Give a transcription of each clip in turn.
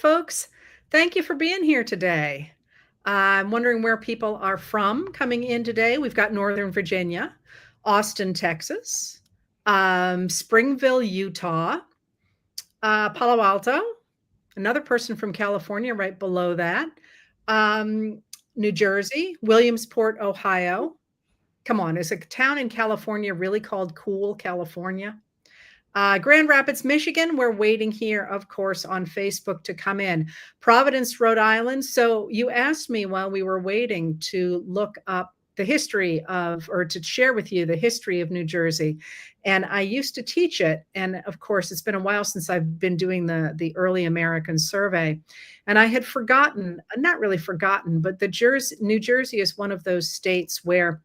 folks. Thank you for being here today. I'm wondering where people are from coming in today. We've got Northern Virginia, Austin, Texas, Springville, Utah, Palo Alto, another person from California right below that, um, New Jersey, Williamsport, Ohio. Come on, is a town in California really called Cool, California? Grand Rapids, Michigan. We're waiting here, of course, on Facebook to come in. Providence, Rhode Island. So you asked me while we were waiting to look up the history of, or to share with you the history of New Jersey. And I used to teach it. And of course, it's been a while since I've been doing the early American survey. And I had forgotten, not really forgotten, but New Jersey is one of those states where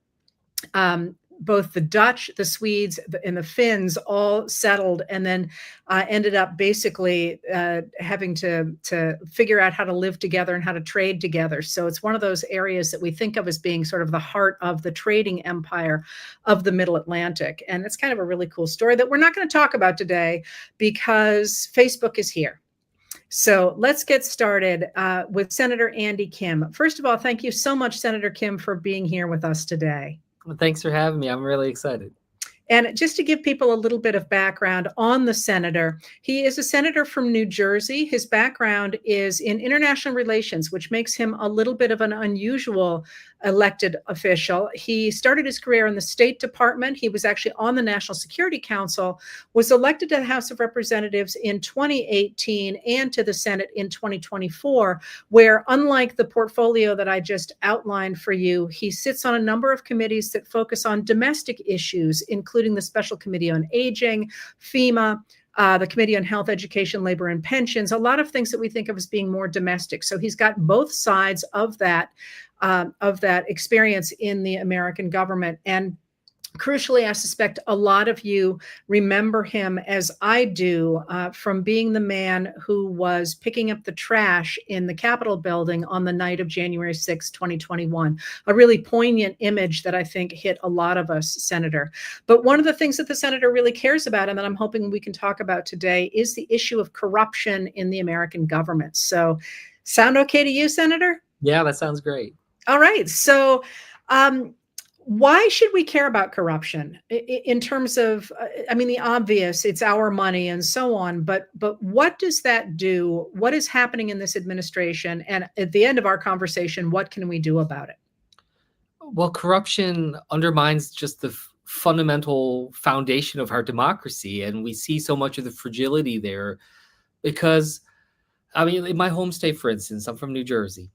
both the Dutch, the Swedes, and the Finns all settled, and then ended up basically having to figure out how to live together and how to trade together. So it's one of those areas that we think of as being sort of the heart of the trading empire of the Middle Atlantic. And it's kind of a really cool story that we're not going to talk about today because Facebook is here. So let's get started with Senator Andy Kim. First of all, thank you so much, Senator Kim, for being here with us today. Well, thanks for having me. I'm really excited. And just to give people a little bit of background on the senator, he is a senator from New Jersey. His background is in international relations, which makes him a little bit of an unusual elected official. He started his career in the State Department. He was actually on the National Security Council, was elected to the House of Representatives in 2018 and to the Senate in 2024, where, unlike the portfolio that I just outlined for you, he sits on a number of committees that focus on domestic issues, including the Special Committee on Aging, FEMA, the Committee on Health, Education, Labor, and Pensions, a lot of things that we think of as being more domestic. So he's got both sides of that experience in the American government. And crucially, I suspect a lot of you remember him, as I do, from being the man who was picking up the trash in the Capitol building on the night of January 6, 2021. A really poignant image that I think hit a lot of us, Senator. But one of the things that the Senator really cares about, and that I'm hoping we can talk about today, is the issue of corruption in the American government. So, sound okay to you, Senator? Yeah, that sounds great. All right. So, why should we care about corruption in terms of, I mean, the obvious, it's our money and so on, but what does that do? What is happening in this administration? And at the end of our conversation, what can we do about it? Well, corruption undermines just the fundamental foundation of our democracy. And we see so much of the fragility there because, I mean, in my home state, for instance, I'm from New Jersey.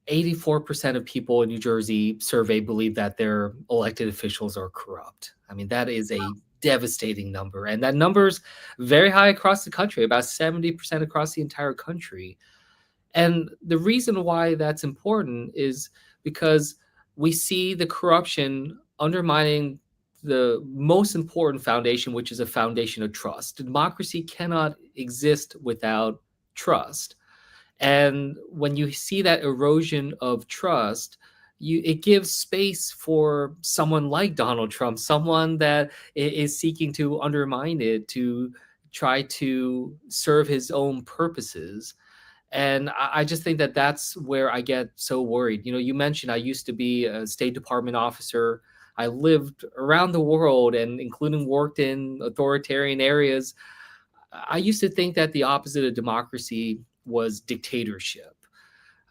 84% of people in New Jersey surveyed believe that their elected officials are corrupt. I mean, that is a devastating number. And that number's very high across the country, about 70% across the entire country. And the reason why that's important is because we see the corruption undermining the most important foundation, which is a foundation of trust. Democracy cannot exist without trust. And when you see that erosion of trust, it gives space for someone like Donald Trump, someone that is seeking to undermine it, to try to serve his own purposes. And I just think that that's where I get so worried. You know, you mentioned I used to be a State Department officer. I lived around the world and including worked in authoritarian areas. I used to think that the opposite of democracy was dictatorship.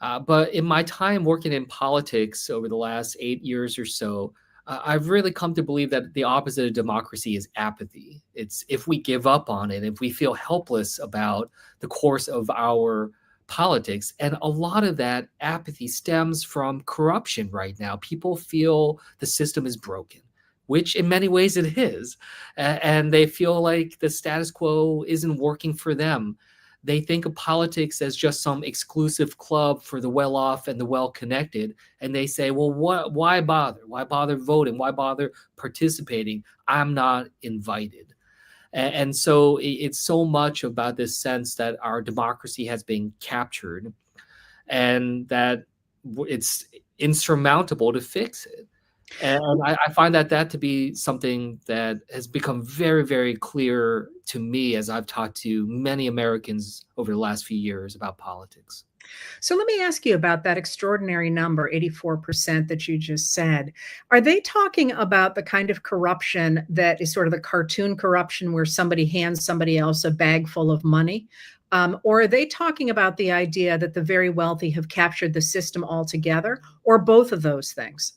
But in my time working in politics over the last 8 years or so, I've really come to believe that the opposite of democracy is apathy. It's if we give up on it, if we feel helpless about the course of our politics. And a lot of that apathy stems from corruption right now. People feel the system is broken, which in many ways it is. And they feel like the status quo isn't working for them. They think of politics as just some exclusive club for the well-off and the well-connected. And they say, well, why bother? Why bother voting? Why bother participating? I'm not invited. And so it's so much about this sense that our democracy has been captured and that it's insurmountable to fix it. And I find that to be something that has become very, very clear to me as I've talked to many Americans over the last few years about politics. So let me ask you about that extraordinary number, 84%, that you just said. Are they talking about the kind of corruption that is sort of the cartoon corruption where somebody hands somebody else a bag full of money? Or are they talking about the idea that the very wealthy have captured the system altogether, or both of those things?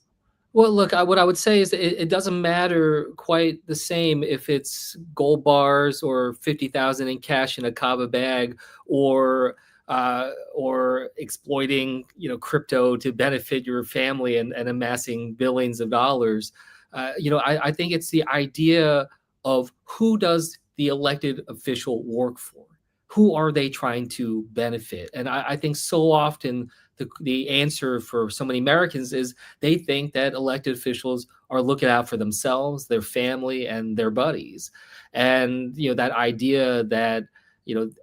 Well, look, what I would say is that it doesn't matter quite the same if it's gold bars or 50,000 in cash in a kava bag, or exploiting, crypto to benefit your family and amassing billions of dollars. I think it's the idea of who does the elected official work for? Who are they trying to benefit? And I think so often the answer for so many Americans is they think that elected officials are looking out for themselves, their family, and their buddies. And that idea that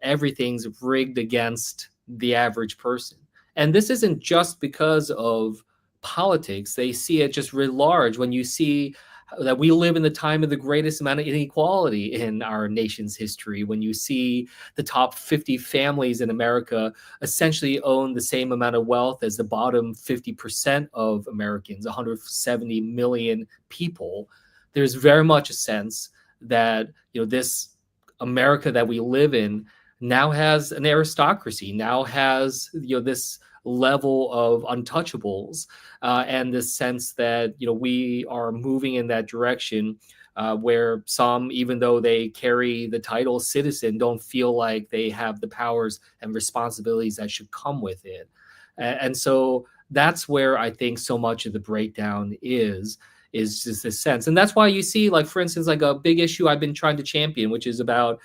everything's rigged against the average person. And this isn't just because of politics. They see it just writ large when you see that we live in the time of the greatest amount of inequality in our nation's history. When you see the top 50 families in America essentially own the same amount of wealth as the bottom 50% of Americans, 170 million people, there's very much a sense that this America that we live in now has an aristocracy, now has this level of untouchables, and the sense that we are moving in that direction, where some, even though they carry the title citizen, don't feel like they have the powers and responsibilities that should come with it. And so that's where I think so much of the breakdown is just this sense. And that's why you see, like, for instance, like a big issue I've been trying to champion, which is about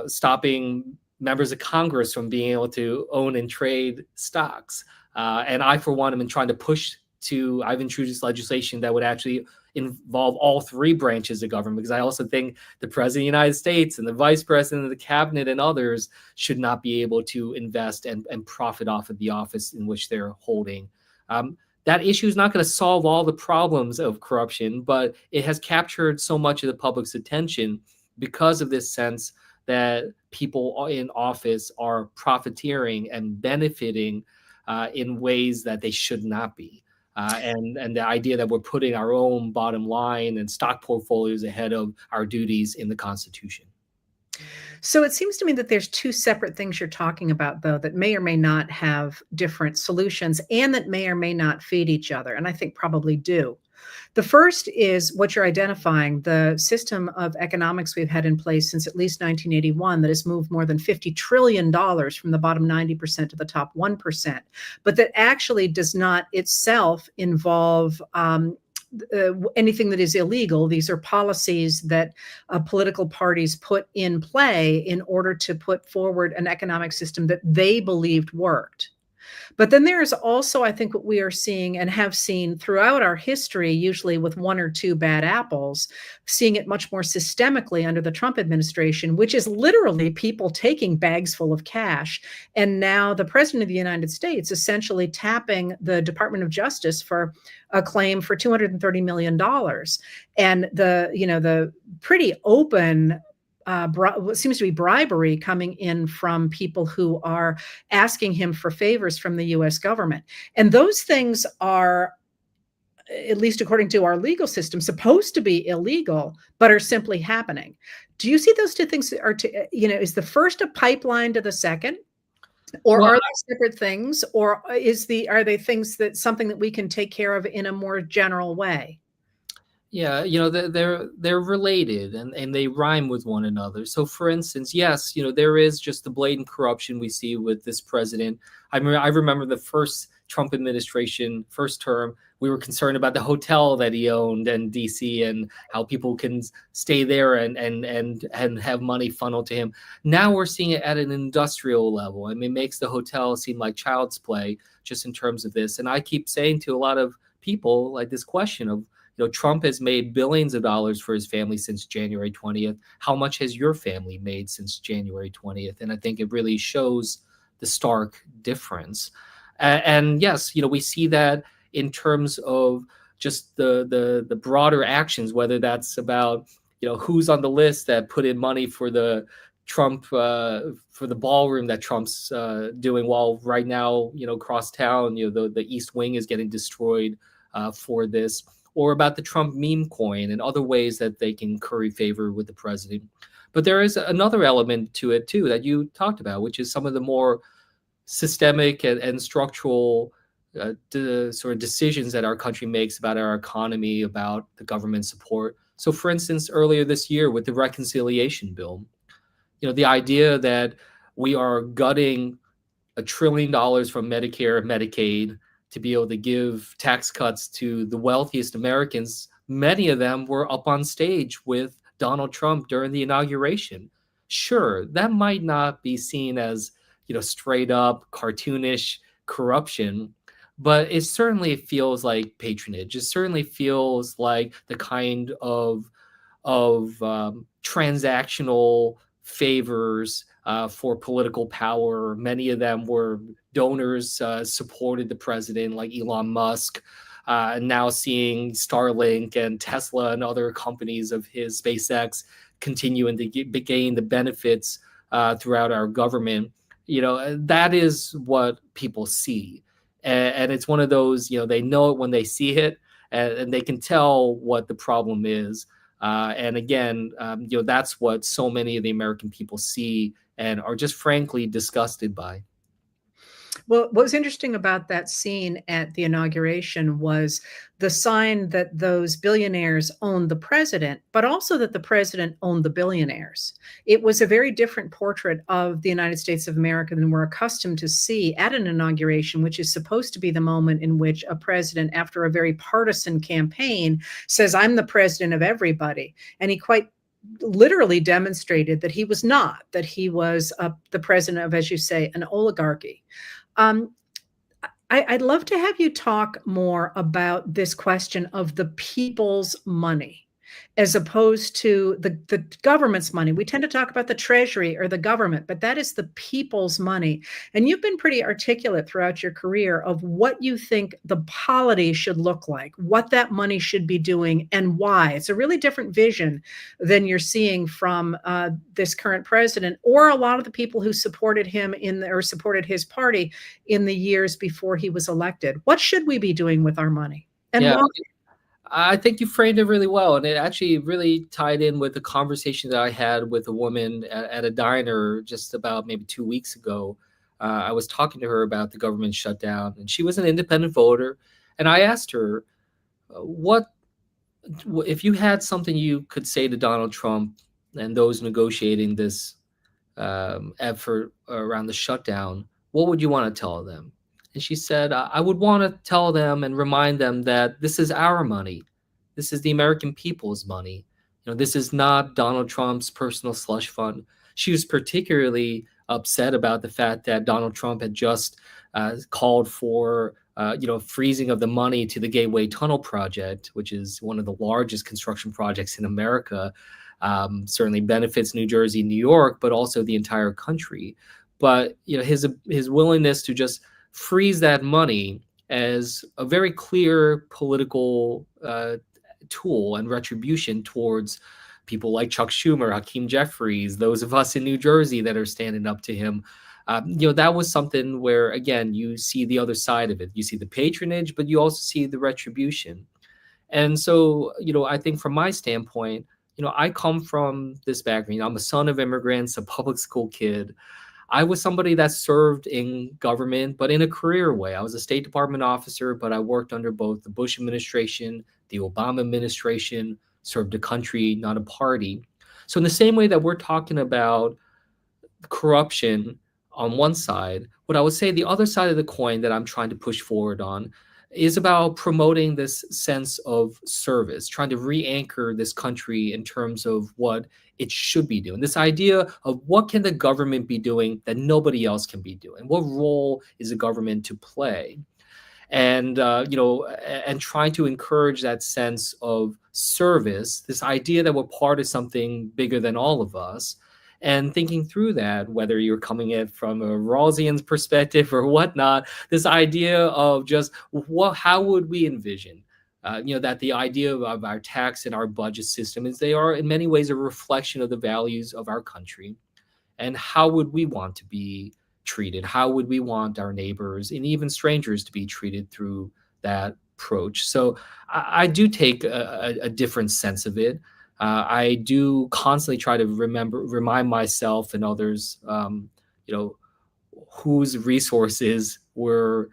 stopping members of Congress from being able to own and trade stocks. And I, for one, have been trying to I've introduced legislation that would actually involve all three branches of government, because I also think the president of the United States and the vice president of the cabinet and others should not be able to invest and profit off of the office in which they're holding. That issue is not going to solve all the problems of corruption, but it has captured so much of the public's attention because of this sense that people in office are profiteering and benefiting in ways that they should not be. And the idea that we're putting our own bottom line and stock portfolios ahead of our duties in the Constitution. So it seems to me that there's two separate things you're talking about, though, that may or may not have different solutions and that may or may not feed each other. And I think probably do. The first is what you're identifying, the system of economics we've had in place since at least 1981 that has moved more than $50 trillion from the bottom 90% to the top 1%, but that actually does not itself involve anything that is illegal. These are policies that political parties put in play in order to put forward an economic system that they believed worked. But then there is also, I think, what we are seeing and have seen throughout our history, usually with one or two bad apples, seeing it much more systemically under the Trump administration, which is literally people taking bags full of cash. And now the president of the United States essentially tapping the Department of Justice for a claim for $230 million. And the pretty open what seems to be bribery coming in from people who are asking him for favors from the US government. And those things are, at least according to our legal system, supposed to be illegal, but are simply happening. Do you see those two things is the first a pipeline to the second? Or are they separate things? Or are they things that something that we can take care of in a more general way? Yeah, they're related and they rhyme with one another. So, for instance, yes, there is just the blatant corruption we see with this president. I remember the first Trump administration, first term, we were concerned about the hotel that he owned in D.C. and how people can stay there and have money funneled to him. Now we're seeing it at an industrial level. I mean, it makes the hotel seem like child's play just in terms of this. And I keep saying to a lot of people, like, this question of, Trump has made billions of dollars for his family since January 20th. How much has your family made since January 20th? And I think it really shows the stark difference. And yes, we see that in terms of just the broader actions, whether that's about who's on the list that put in money for the Trump for the ballroom that Trump's doing, while right now across town the East Wing is getting destroyed for this, or about the Trump meme coin and other ways that they can curry favor with the president. But there is another element to it too that you talked about, which is some of the more systemic and structural sort of decisions that our country makes about our economy, about the government support. So, for instance, earlier this year with the reconciliation bill, the idea that we are gutting $1 trillion from Medicare and Medicaid to be able to give tax cuts to the wealthiest Americans. Many of them were up on stage with Donald Trump during the inauguration. Sure, that might not be seen as straight up cartoonish corruption, but it certainly feels like patronage. It certainly feels like the kind of transactional favors for political power. Many of them were donors, supported the president, like Elon Musk. Now seeing Starlink and Tesla and other companies of his, SpaceX, continuing to gain the benefits throughout our government. That is what people see. And it's one of those, they know it when they see it, and they can tell what the problem is. And again, that's what so many of the American people see and are just frankly disgusted by. Well, what was interesting about that scene at the inauguration was the sign that those billionaires owned the president, but also that the president owned the billionaires. It was a very different portrait of the United States of America than we're accustomed to see at an inauguration, which is supposed to be the moment in which a president, after a very partisan campaign, says, "I'm the president of everybody." And he quite literally demonstrated that he was not, that he was the president of, as you say, an oligarchy. I'd love to have you talk more about this question of the people's money as opposed to the government's money. We tend to talk about the treasury or the government, but that is the people's money. And you've been pretty articulate throughout your career of what you think the polity should look like, what that money should be doing, and why. It's a really different vision than you're seeing from this current president or a lot of the people who supported him or supported his party in the years before he was elected. What should we be doing with our money? And why? I think you framed it really well, and it actually really tied in with the conversation that I had with a woman at a diner just about maybe 2 weeks ago. I was talking to her about the government shutdown, and she was an independent voter, and I asked her, "What if you had something you could say to Donald Trump and those negotiating this effort around the shutdown? What would you want to tell them?" And she said, "I would want to tell them and remind them that this is our money. This is the American people's money. This is not Donald Trump's personal slush fund." She was particularly upset about the fact that Donald Trump had just called for freezing of the money to the Gateway Tunnel project, which is one of the largest construction projects in America. Certainly benefits New Jersey, New York, but also the entire country. But his willingness to just freeze that money as a very clear political tool and retribution towards people like Chuck Schumer, Hakeem Jeffries, those of us in New Jersey that are standing up to him. That was something where, again, you see the other side of it. You see the patronage, but you also see the retribution. And so, I think from my standpoint, I come from this background. I'm a son of immigrants, a public school kid. I was somebody that served in government, but in a career way. I was a State Department officer, but I worked under both the Bush administration, the Obama administration, served a country, not a party. So in the same way that we're talking about corruption on one side, what I would say the other side of the coin that I'm trying to push forward on is about promoting this sense of service, trying to re-anchor this country in terms of what it should be doing. This idea of what can the government be doing that nobody else can be doing? What role is the government to play? And and trying to encourage that sense of service, this idea that we're part of something bigger than all of us, and thinking through that, whether you're coming in from a Rawlsian perspective or whatnot, this idea of just how would we envision that the idea of our tax and our budget system is they are in many ways a reflection of the values of our country, and how would we want to be treated? How would we want our neighbors and even strangers to be treated through that approach? So I do take a different sense of it. I do constantly try to remind myself and others, you know, whose resources we're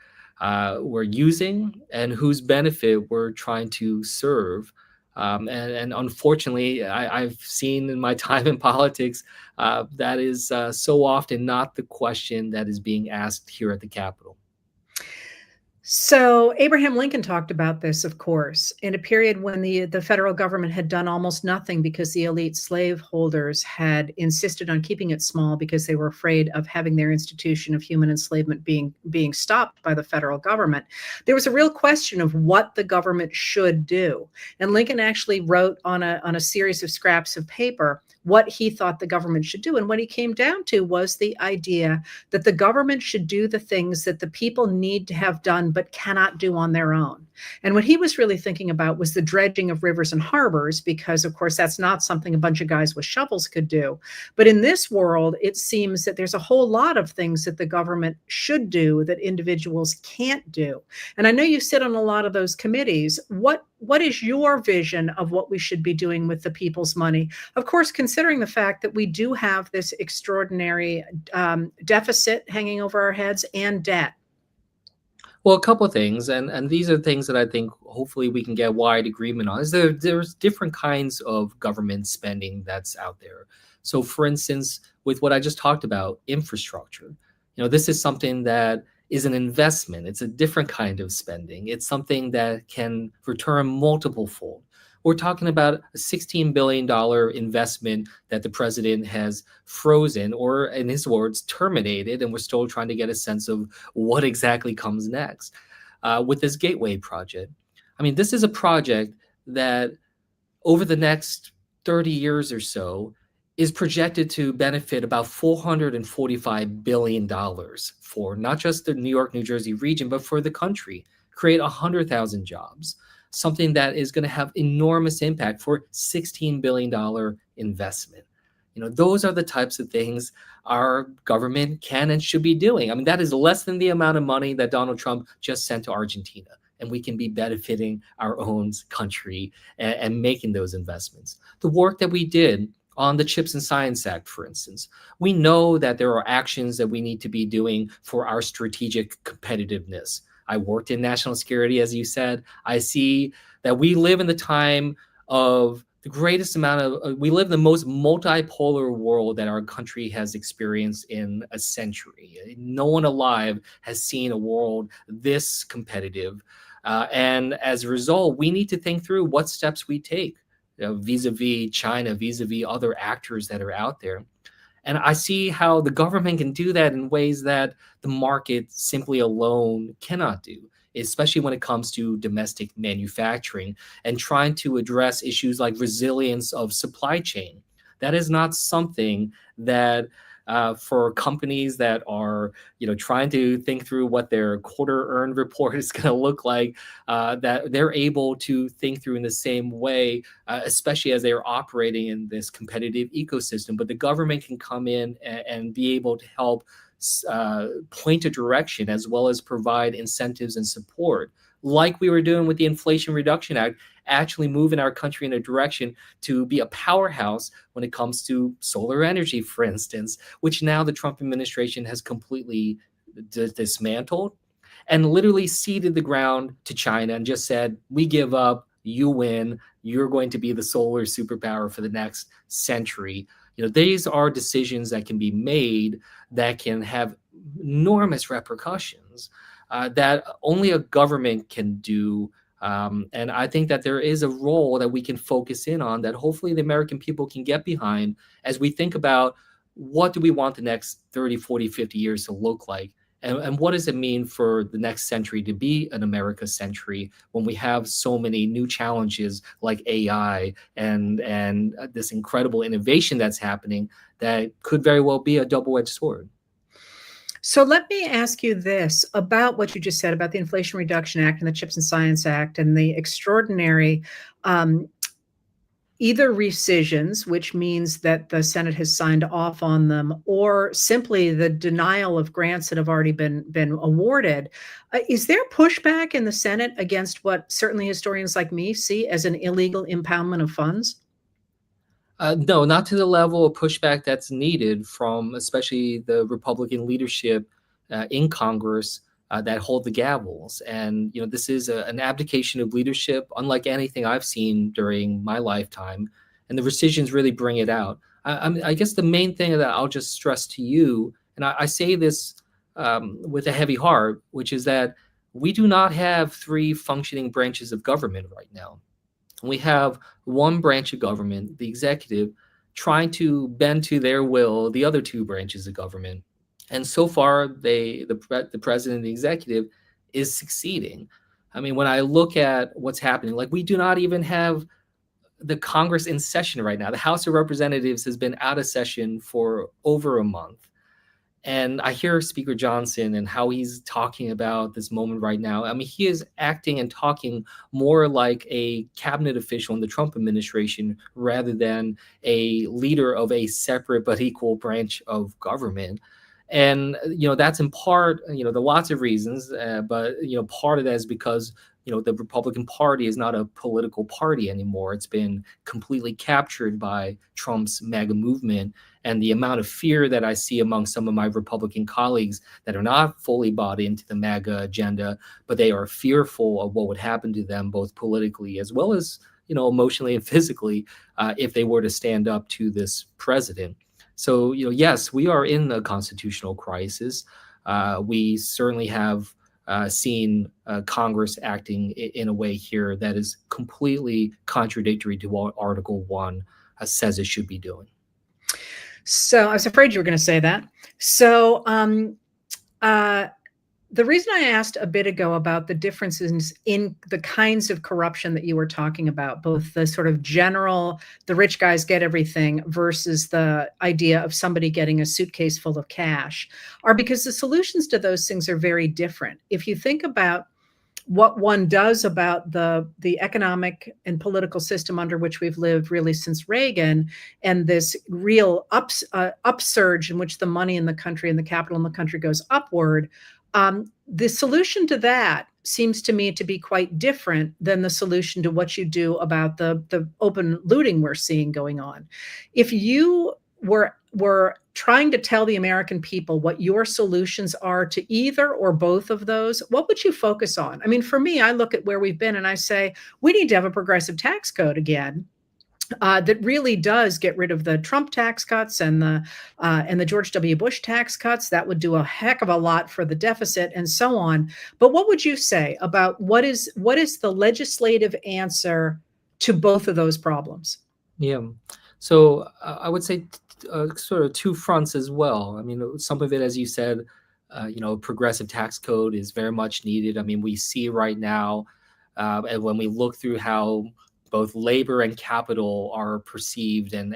using and whose benefit we're trying to serve. And unfortunately, I've seen in my time in politics that is so often not the question that is being asked here at the Capitol. So Abraham Lincoln talked about this, of course, in a period when the federal government had done almost nothing because the elite slaveholders had insisted on keeping it small because they were afraid of having their institution of human enslavement being stopped by the federal government. There was a real question of what the government should do. And Lincoln actually wrote on a series of scraps of paper what he thought the government should do. And what he came down to was the idea that the government should do the things that the people need to have done but cannot do on their own. And what he was really thinking about was the dredging of rivers and harbors, because, of course, that's not something a bunch of guys with shovels could do. But in this world, it seems that there's a whole lot of things that the government should do that individuals can't do. And I know you sit on a lot of those committees. What is your vision of what we should be doing with the people's money? Of course, considering the fact that we do have this extraordinary deficit hanging over our heads and debt. Well, a couple of things, and these are things that I think hopefully we can get wide agreement on. Is there's different kinds of government spending that's out there. So, for instance, with what I just talked about, infrastructure, this is something that is an investment. It's a different kind of spending. It's something that can return multiple fold. We're talking about a $16 billion investment that the president has frozen, or in his words, terminated, and we're still trying to get a sense of what exactly comes next with this Gateway project. I mean, this is a project that over the next 30 years or so is projected to benefit about $445 billion for not just the New York, New Jersey region, but for the country, create 100,000 jobs. Something that is going to have enormous impact for $16 billion investment. Those are the types of things our government can and should be doing. I mean, that is less than the amount of money that Donald Trump just sent to Argentina. And we can be benefiting our own country and making those investments. The work that we did on the CHIPS and Science Act, for instance, we know that there are actions that we need to be doing for our strategic competitiveness. I worked in national security, as you said. I see that we live in the time of the greatest amount of, we live in the most multipolar world that our country has experienced in a century. No one alive has seen a world this competitive. And as a result, we need to think through what steps we take vis-a-vis China, vis-a-vis other actors that are out there. And I see how the government can do that in ways that the market simply alone cannot do, especially when it comes to domestic manufacturing and trying to address issues like resilience of supply chain. That is not something that for companies that are, trying to think through what their quarter earned report is going to look like, that they're able to think through in the same way, especially as they are operating in this competitive ecosystem. But the government can come in and be able to help point a direction as well as provide incentives and support, like we were doing with the Inflation Reduction Act, actually moving our country in a direction to be a powerhouse when it comes to solar energy, for instance, which now the Trump administration has completely dismantled and literally ceded the ground to China and just said, we give up, you win, you're going to be the solar superpower for the next century. These are decisions that can be made that can have enormous repercussions that only a government can do. And I think that there is a role that we can focus in on that hopefully the American people can get behind as we think about what do we want the next 30, 40, 50 years to look like? And what does it mean for the next century to be an America century when we have so many new challenges like AI and this incredible innovation that's happening that could very well be a double-edged sword? So let me ask you this about what you just said about the Inflation Reduction Act and the CHIPS and Science Act and the extraordinary um, either rescissions, which means that the Senate has signed off on them, or simply the denial of grants that have already been awarded. Is there pushback in the Senate against what certainly historians like me see as an illegal impoundment of funds? No, not to the level of pushback that's needed from especially the Republican leadership in Congress that hold the gavels. And this is an abdication of leadership, unlike anything I've seen during my lifetime. And the rescissions really bring it out. I guess the main thing that I'll just stress to you, and I say this with a heavy heart, which is that we do not have three functioning branches of government right now. We have one branch of government, the executive, trying to bend to their will the other two branches of government. And so far, the president and the executive is succeeding. I mean, when I look at what's happening, like we do not even have the Congress in session right now. The House of Representatives has been out of session for over a month. And I hear Speaker Johnson and how he's talking about this moment right now. I mean, he is acting and talking more like a cabinet official in the Trump administration rather than a leader of a separate but equal branch of government. And, that's in part, there are lots of reasons, but, part of that is because, the Republican Party is not a political party anymore. It's been completely captured by Trump's MAGA movement. And the amount of fear that I see among some of my Republican colleagues that are not fully bought into the MAGA agenda, but they are fearful of what would happen to them, both politically as well as, emotionally and physically, if they were to stand up to this president. So, yes, we are in a constitutional crisis. We certainly have seen Congress acting in a way here that is completely contradictory to what Article 1 says it should be doing. So I was afraid you were going to say that. So the reason I asked a bit ago about the differences in the kinds of corruption that you were talking about, both the sort of general, the rich guys get everything versus the idea of somebody getting a suitcase full of cash, are because the solutions to those things are very different. If you think about what one does about the economic and political system under which we've lived really since Reagan, and this real upsurge in which the money in the country and the capital in the country goes upward, the solution to that seems to me to be quite different than the solution to what you do about the open looting we're seeing going on. If you were trying to tell the American people what your solutions are to either or both of those, what would you focus on? I mean, for me, I look at where we've been and I say, we need to have a progressive tax code again. That really does get rid of the Trump tax cuts and the George W. Bush tax cuts. That would do a heck of a lot for the deficit and so on. But what would you say about what is the legislative answer to both of those problems? Yeah. So I would say sort of two fronts as well. I mean, some of it, as you said, progressive tax code is very much needed. I mean, we see right now, and when we look through how both labor and capital are perceived and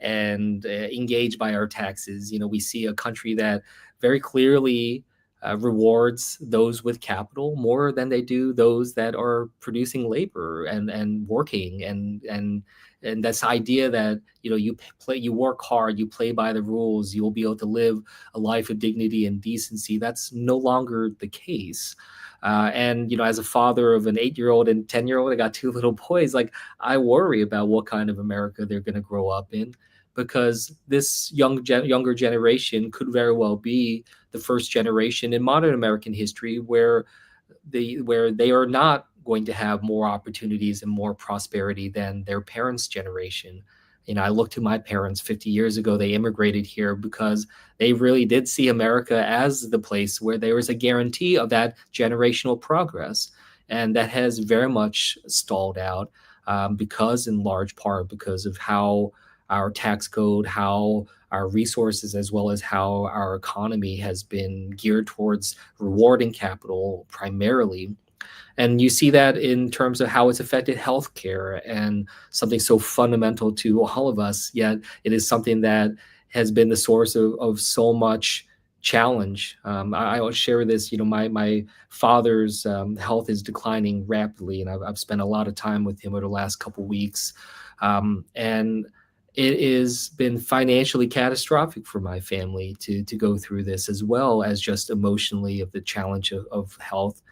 engaged by our taxes, we see a country that very clearly rewards those with capital more than they do those that are producing labor and working and this idea that you work hard, you play by the rules, you will be able to live a life of dignity and decency. That's no longer the case. And as a father of an 8-year-old and 10-year-old, I got 2 little boys. Like, I worry about what kind of America they're going to grow up in, because this younger generation could very well be the first generation in modern American history where they are not going to have more opportunities and more prosperity than their parents' generation. I look to my parents 50 years ago. They immigrated here because they really did see America as the place where there was a guarantee of that generational progress. And that has very much stalled out because in large part because of how our tax code, how our resources, as well as how our economy has been geared towards rewarding capital primarily. And you see that in terms of how it's affected healthcare, and something so fundamental to all of us, yet it is something that has been the source of so much challenge. I will share this. My father's health is declining rapidly, and I've spent a lot of time with him over the last couple weeks, and it has been financially catastrophic for my family to go through this, as well as just emotionally of the challenge of health.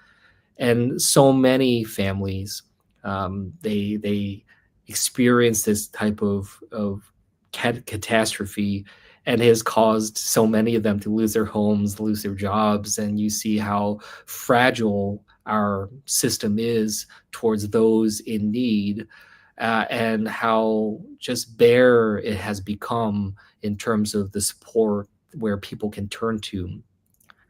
And so many families, they experience this type of catastrophe, and has caused so many of them to lose their homes, lose their jobs. And you see how fragile our system is towards those in need, and how just bare it has become in terms of the support where people can turn to.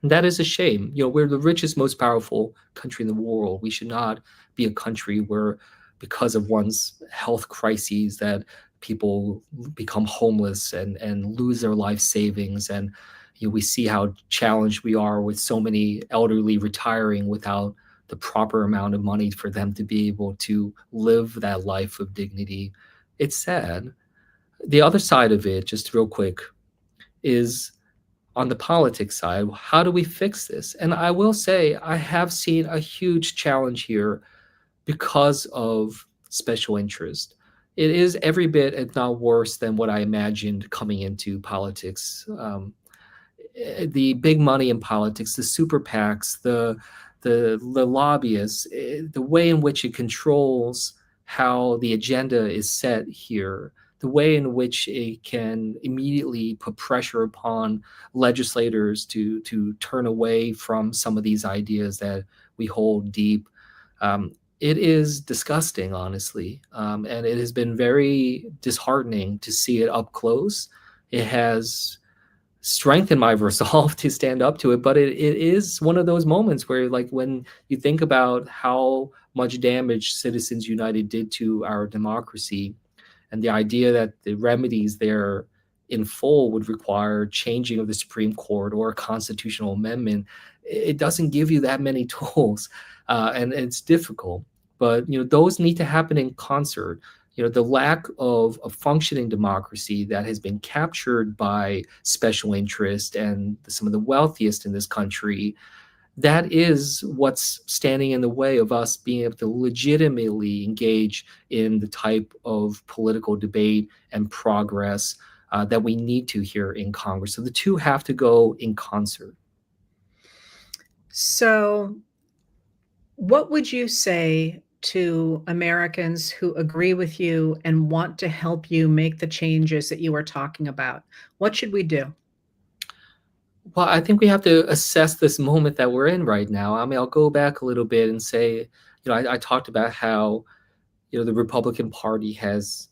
And that is a shame. We're the richest, most powerful country in the world. We should not be a country where, because of one's health crises, that people become homeless and lose their life savings. And we see how challenged we are with so many elderly retiring without the proper amount of money for them to be able to live that life of dignity. It's sad. The other side of it, just real quick, is on the politics side. How do we fix this? And I will say, I have seen a huge challenge here because of special interest. It is every bit, if not worse, than what I imagined coming into politics. The big money in politics, the super PACs, the lobbyists, the way in which it controls how the agenda is set here, the way in which it can immediately put pressure upon legislators to turn away from some of these ideas that we hold deep. It is disgusting, honestly, and it has been very disheartening to see it up close. It has strengthened my resolve to stand up to it, but it is one of those moments where, like, when you think about how much damage Citizens United did to our democracy, and the idea that the remedies there in full would require changing of the Supreme Court or a constitutional amendment, it doesn't give you that many tools, and it's difficult. But those need to happen in concert. The lack of a functioning democracy that has been captured by special interest and some of the wealthiest in this country, that is what's standing in the way of us being able to legitimately engage in the type of political debate and progress that we need to here in Congress. So the two have to go in concert. So, what would you say to Americans who agree with you and want to help you make the changes that you are talking about? What should we do? Well, I think we have to assess this moment that we're in right now. I mean, I'll go back a little bit and say, I talked about how, the Republican Party has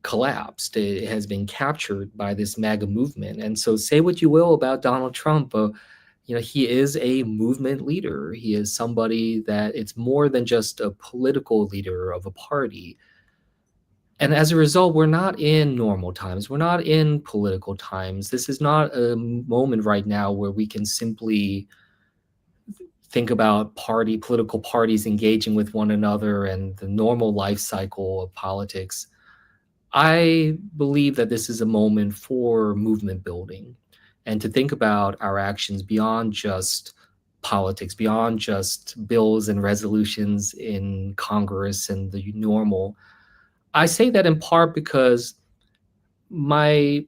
collapsed. It has been captured by this MAGA movement. And so, say what you will about Donald Trump, he is a movement leader. He is somebody that it's more than just a political leader of a party. And as a result, we're not in normal times. We're not in political times. This is not a moment right now where we can simply think about political parties engaging with one another and the normal life cycle of politics. I believe that this is a moment for movement building and to think about our actions beyond just politics, beyond just bills and resolutions in Congress and the normal. I say that in part because my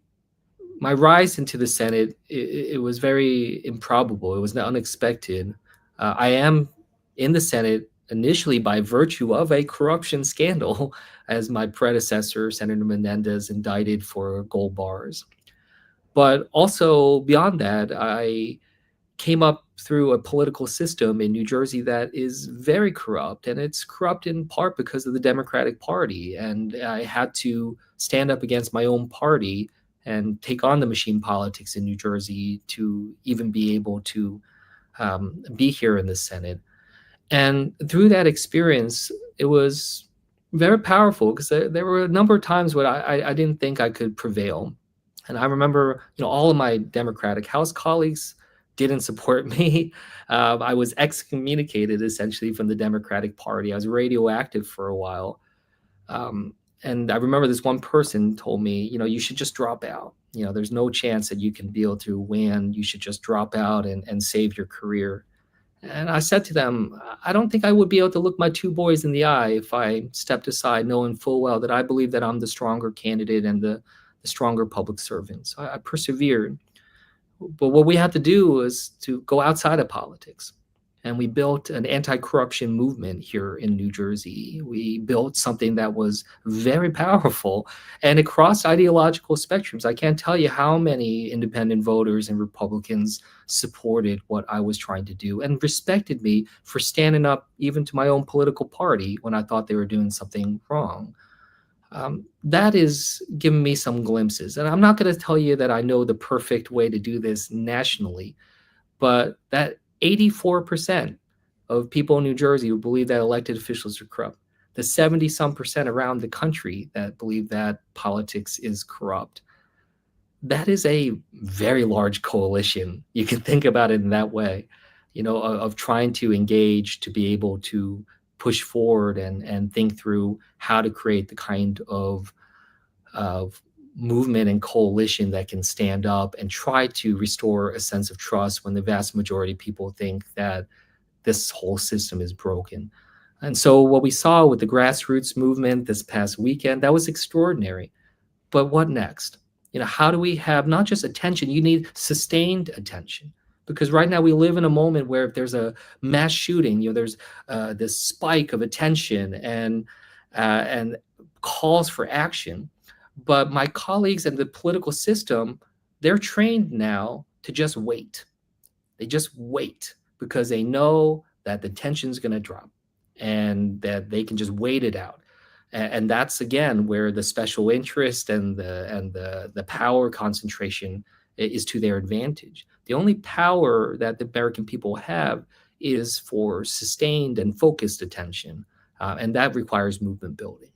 rise into the Senate, it was very improbable. It was unexpected. I am in the Senate initially by virtue of a corruption scandal, as my predecessor, Senator Menendez, indicted for gold bars. But also beyond that, I came up through a political system in New Jersey that is very corrupt, and it's corrupt in part because of the Democratic Party. And I had to stand up against my own party and take on the machine politics in New Jersey to even be able to be here in the Senate. And through that experience, it was very powerful because there were a number of times where I didn't think I could prevail. And I remember, all of my Democratic House colleagues didn't support me. I was excommunicated essentially from the Democratic Party. I was radioactive for a while. And I remember this one person told me, you should just drop out. There's no chance that you can be able to win. You should just drop out and save your career. And I said to them, I don't think I would be able to look my two boys in the eye if I stepped aside, knowing full well that I believe that I'm the stronger candidate and the stronger public servant. So I persevered. But what we had to do was to go outside of politics. And we built an anti-corruption movement here in New Jersey. We built something that was very powerful, and it crossed ideological spectrums. I can't tell you how many independent voters and Republicans supported what I was trying to do and respected me for standing up even to my own political party when I thought they were doing something wrong. That is giving me some glimpses. And I'm not going to tell you that I know the perfect way to do this nationally, but that 84% of people in New Jersey who believe that elected officials are corrupt, the 70-some percent around the country that believe that politics is corrupt. That is a very large coalition. You can think about it in that way, of trying to engage to be able to push forward and think through how to create the kind of movement and coalition that can stand up and try to restore a sense of trust when the vast majority of people think that this whole system is broken. And so what we saw with the grassroots movement this past weekend, that was extraordinary. But what next? How do we have not just attention, you need sustained attention. Because right now we live in a moment where if there's a mass shooting, there's this spike of attention and calls for action. But my colleagues in the political system, they're trained now to just wait. They just wait because they know that the tension's going to drop and that they can just wait it out. And that's, again, where the special interest and the power concentration is to their advantage. The only power that the American people have is for sustained and focused attention, and that requires movement building.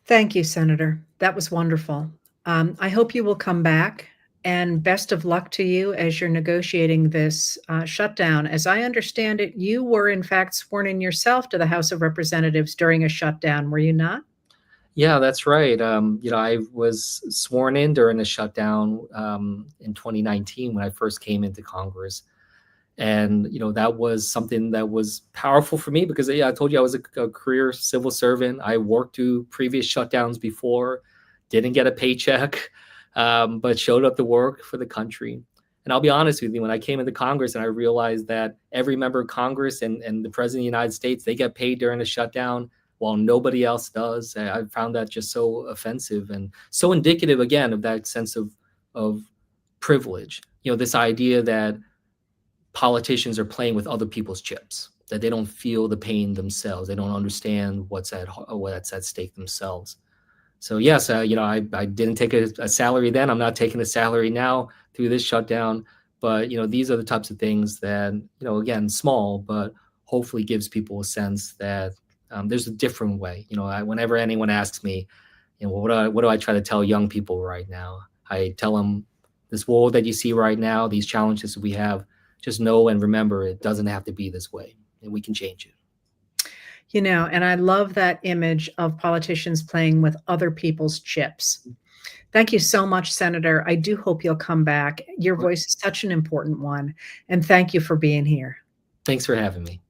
Thank you, Senator. That was wonderful. I hope you will come back, and best of luck to you as you're negotiating this shutdown. As I understand it, you were in fact sworn in yourself to the House of Representatives during a shutdown, were you not? Yeah, that's right. I was sworn in during the shutdown in 2019 when I first came into Congress. And, that was something that was powerful for me because, I told you I was a career civil servant. I worked through previous shutdowns before, didn't get a paycheck, but showed up to work for the country. And I'll be honest with you, when I came into Congress and I realized that every member of Congress and the President of the United States, they get paid during the shutdown while nobody else does, I found that just so offensive and so indicative, again, of that sense of privilege. This idea that politicians are playing with other people's chips, that they don't feel the pain themselves. They don't understand what's at stake themselves. So yes, I didn't take a salary then. I'm not taking a salary now through this shutdown. But these are the types of things that again, small, but hopefully gives people a sense that there's a different way. Whenever anyone asks me, what do I try to tell young people right now? I tell them this world that you see right now, these challenges that we have, just know and remember it doesn't have to be this way, and we can change it. And I love that image of politicians playing with other people's chips. Thank you so much, Senator. I do hope you'll come back. Your voice is such an important one, and thank you for being here. Thanks for having me.